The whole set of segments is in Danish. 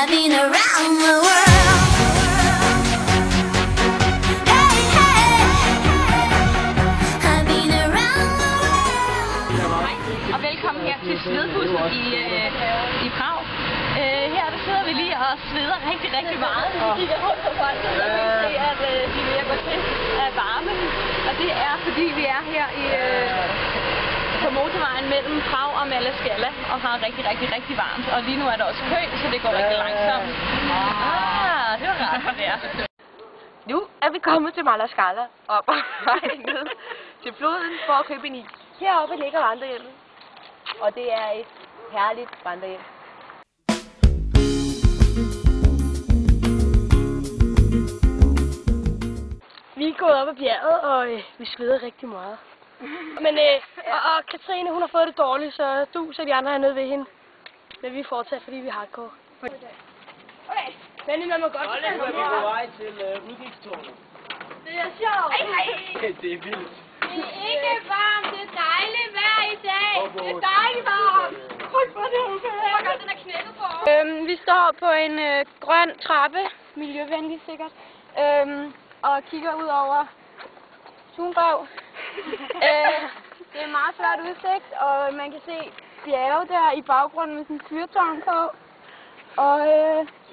I've been around the world. Hey, hey, I've been around the world. Hej, og velkommen her til Svedbussen i Prag. Her der sidder vi lige og sveder rigtig meget. Vi kigger rundt på folk, og vi kan se, at de er ved at gå til af varme. Og det er fordi vi er her på motorvejen mellem Prag og Malaskala og har rigtig varmt. Og lige nu er der også kø, så det går rigtig langsomt. Det var rart for det. Nu er vi kommet til Malaskala og på vej ned til floden for at købe en is. Heroppe ligger vandrehjemmet, og det er et herligt vandrehjem. Vi er gået op ad bjerget, og vi sveder rigtig meget. Men og Katrine, hun har fået det dårligt, så de andre er nede ved hende. Men vi fortsætter, fordi vi er hardcore. Okay, Benny, man må godt fortælle mig. Nu er vi på vej til udkigstårnet. Det er sjovt. Det er vildt. Det er ikke varmt, det er dejligt vejr i dag. Det er dejligt varmt. Prøv på det, okay. Hvor godt den er knækket på. Vi står på en grøn trappe, miljøvenlig sikkert, og kigger ud over Sunbrev. Det er en meget flot udsigt, og man kan se bjerge der i baggrunden med sådan en fyrtårn på. Og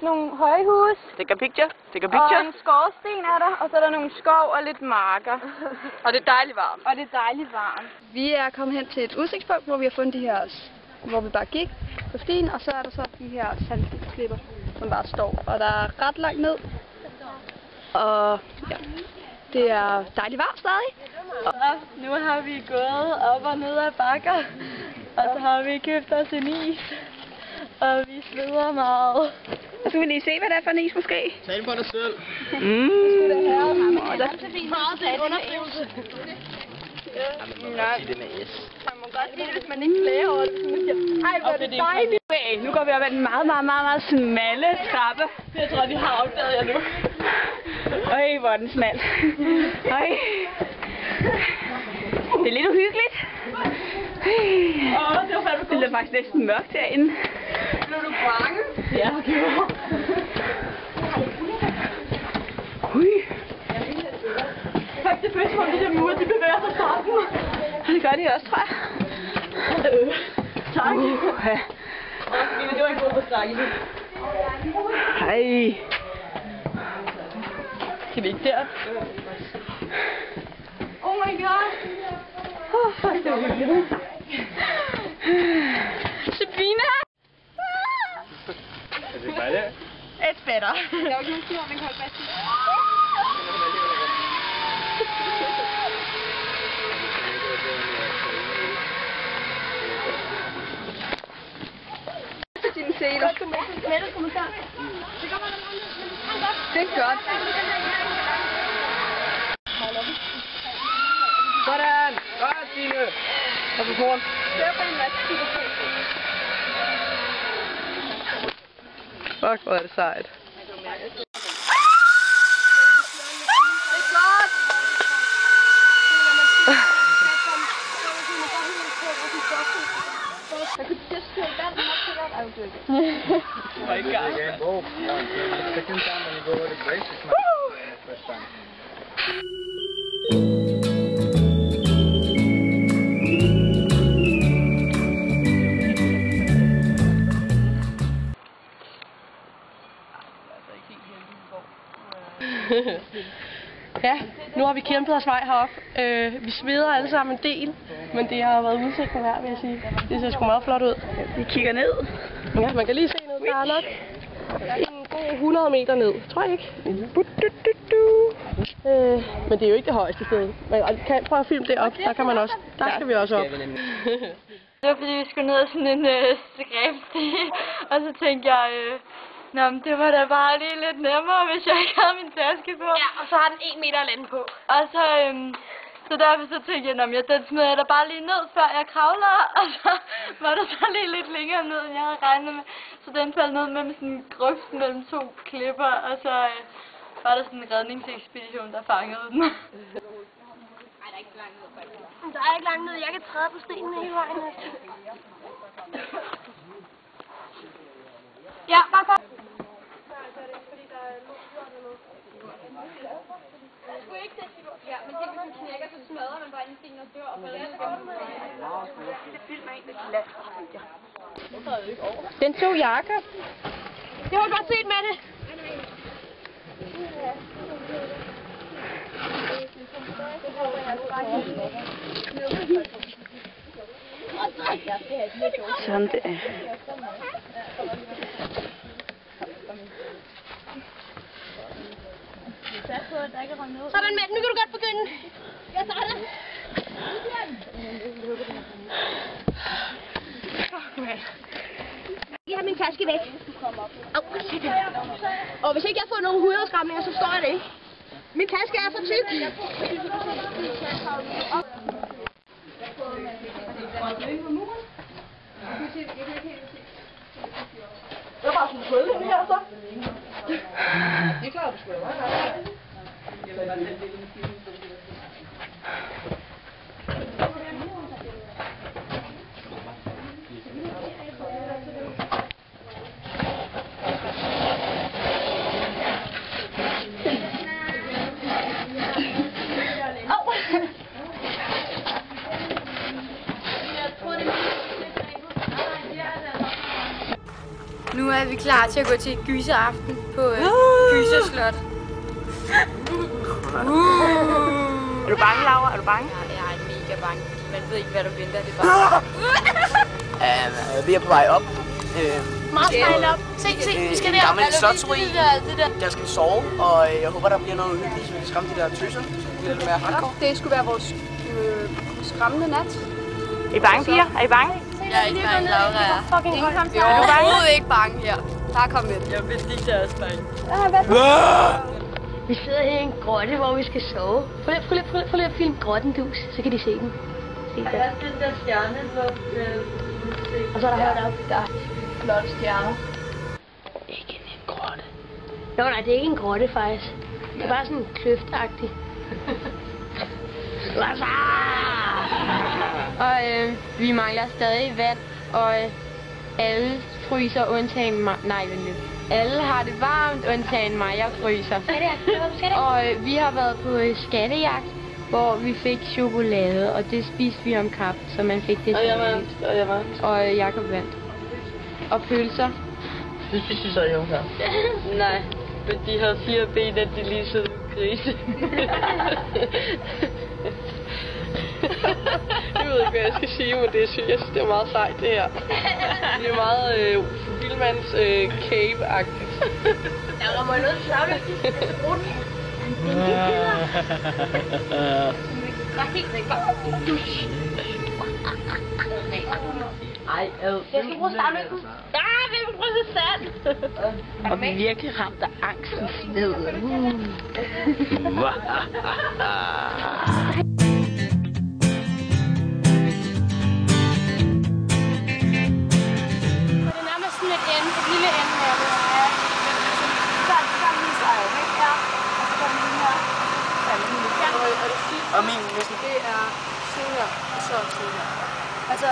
nogle højhus. Take a picture. Og en skorsten er der, og så er der nogle skov og lidt marker. Og det er dejligt varmt. Vi er kommet hen til et udsigtspunkt, hvor vi har fundet de her, hvor vi bare gik på stien, og så er der så de her sandklipper, som bare står. Og der er ret langt ned. Og ja, det er dejligt varmt stadig. Og nu har vi gået op og ned ad bakker, og så har vi købt os en is. Og vi sveder meget. Og så vil I se, hvad det er for en is måske? Tal på dig selv. Og der er så fint meget en underdrivelse. Man må godt sige det med S. Man må godt sige det, hvis man ikke klager over det. Hvis man siger, ej, hvor er det dejligt. Okay, nu går vi op ad den meget smalle trappe. Jeg tror, de har opdaget jer nu. Øj, hvor er den smal. Øj. Det er lidt uhyggeligt. Det er faktisk næsten mørkt herinde. Blev du bange? Ja, det gjorde. Hui. Fuck, det føles som om de der mure, de bevæger sig sammen. Det gør de også, tror jeg. Tak. Ja. Det var ikke god på snakke. Hej. Skal vi ikke der? Oh my god. Fuck, det var hyggeligt. Sabina! Er det bare det? Et fætter. Der var ikke nogen snor, man kan holde fast i. Dine seler. Mette, kommentar. Det er godt. Sådan! Godt, Stine! Og så foran. Fuck, hvor er det sejt. Ja, nu har vi kæmpet os vej herop. Vi sveder alle sammen en del, men det har været udsigten her, vil jeg sige. Det ser sgu meget flot ud. Vi kigger ned. Ja, man kan lige se ned. Der er nok en god 100 meter ned, tror jeg ikke. Men det er jo ikke det højeste sted. Man kan prøve at filme det op, der kan man også. Der skal vi også op. Det var fordi vi skulle ned ad sådan en skræmstige, og så tænkte jeg, nå, men det var da bare lige lidt nemmere, hvis jeg ikke havde min taske på. Ja, og så har den 1 meter at lande på. Og så derfor så tænkte jeg, nå, den smed jeg da bare lige ned, før jeg kravler, og så var der så lige lidt længere ned, end jeg havde regnet med. Så den faldt ned med sådan en grøft mellem 2 klipper, og så var der sådan en redningsekspedition, der fangede den. Der er ikke langt ned. Jeg kan træde på stenene hele vejen. Ja, bare Ja, men tænk, hvis man knækker, så smadrer man bare indstillen og dør, og så Den tog Jakob. det var godt set med det. Sådan der. Sådan med, nu kan du godt begynde. Jeg starter. Jeg har min taske væk. Og hvis ikke jeg får nogen hudafskræmninger, så står jeg det ikke. Min taske er for tyk. Det var bare sådan en hul, den her, så. Det klarer du sgu da meget. Nu er vi klar til at gå til gyseraften på Gyserslot. Er du bange, Laura? Er du bange? Jeg er mega bange. Man ved ikke, hvad der venter. Det er bare... Vi er på vej op. Meget spejl op. Se, vi skal der. Gammel slotsruin. Jeg skal sove, og jeg håber, der bliver noget uhyggeligt, så vi kan skræmme de der tøser. Så det bliver lidt mere hardcore. Det skulle være vores skræmmende nat. Er I bange, piger? Er I bange? Jeg er ikke bange, Laura. Jeg Er du overhovedet ikke bange her? Bare kom med. Jeg vil lige tage os bange. Vi sidder her i en grotte, hvor vi skal sove. Prøv lige at filme grotten, dus, så kan de se den. Se der. Der er den der stjerne, hvor... Og så er der højt op, der er flotte stjerner. ikke en grotte. Nå nej, det er ikke en grotte faktisk. Det er bare sådan kløftagtigt. Og vi mangler stadig vand, og alle fryser undtagen mig. Nej, vent lidt. Alle har det varmt, undtagen mig. Jeg fryser. Og vi har været på skattejagt, hvor vi fik chokolade, og det spiste vi om kap, så man fik det. Og jeg vandt. Og Jakob vandt. Og pølser. Det spiste vi så jo her. Nej, men de havde 4 ben, at de lige så grise. Jeg ved ikke, hvad jeg skal sige, men det synes jeg synes, det er meget sejt, det her. Det er meget Vildmands cave-agtigt. Jeg rammer noget til lavligt. Jeg skal bruge den. Bare helt væk. Ej, Jeg skal bruge stavløkken. Ja, vi vil bruge det sand. og vi er virkelig ramt af angstens ved. Det er nærmest sådan et ende, et lille ende her. Så er det sammen med sig, ikke? Ja. Og så kommer den her. Og min næsten. Det er siden her, og så siden her. Altså,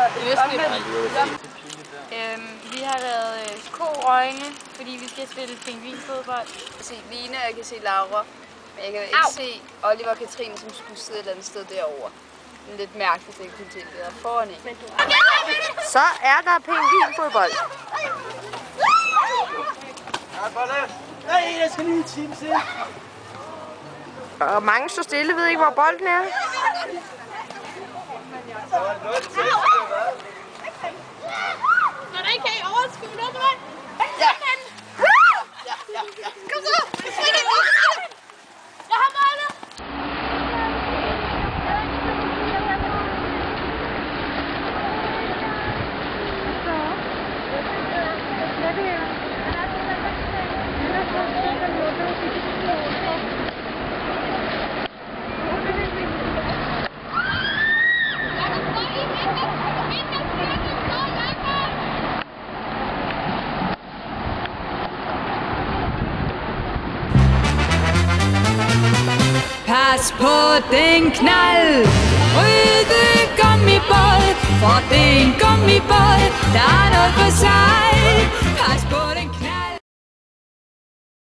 Vi har lavet ko-øjne, fordi vi skal spille pingvinfodbold. Jeg kan se Line, og jeg kan se Laura. Men jeg kan ikke se Oliver og Katrine, som skulle sidde et eller andet sted derovre. Det er lidt mærkeligt, at jeg kunne til det der foran en. Så er der pingvinfodbold. Nej, jeg skal lige time til. Og mange står stille, ved ikke, hvor bolden er. Når der ikke kan I overskue noget, du ved. Ja. Kom så! Jeg har målet! Pas på den knald, røde gummibold, for det er en gummibold, der er noget for sig.